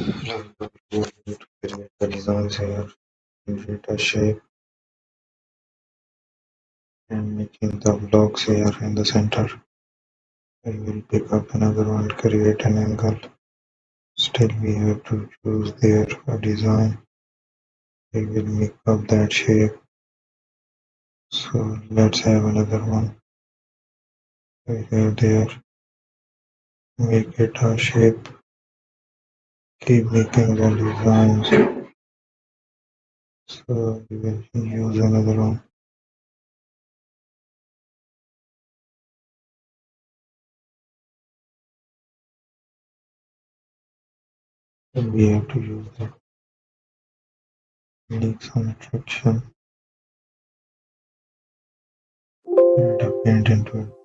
Like we need to create the designs here, create a shape and making the blocks here in the center. I will pick up another one, create an angle. Still we have to choose there a design. I will make up that shape. So let's have another one. I have there. Make it a shape. Keep making the designs. So we will use another one. And we have to use the make some attraction and a paint into it.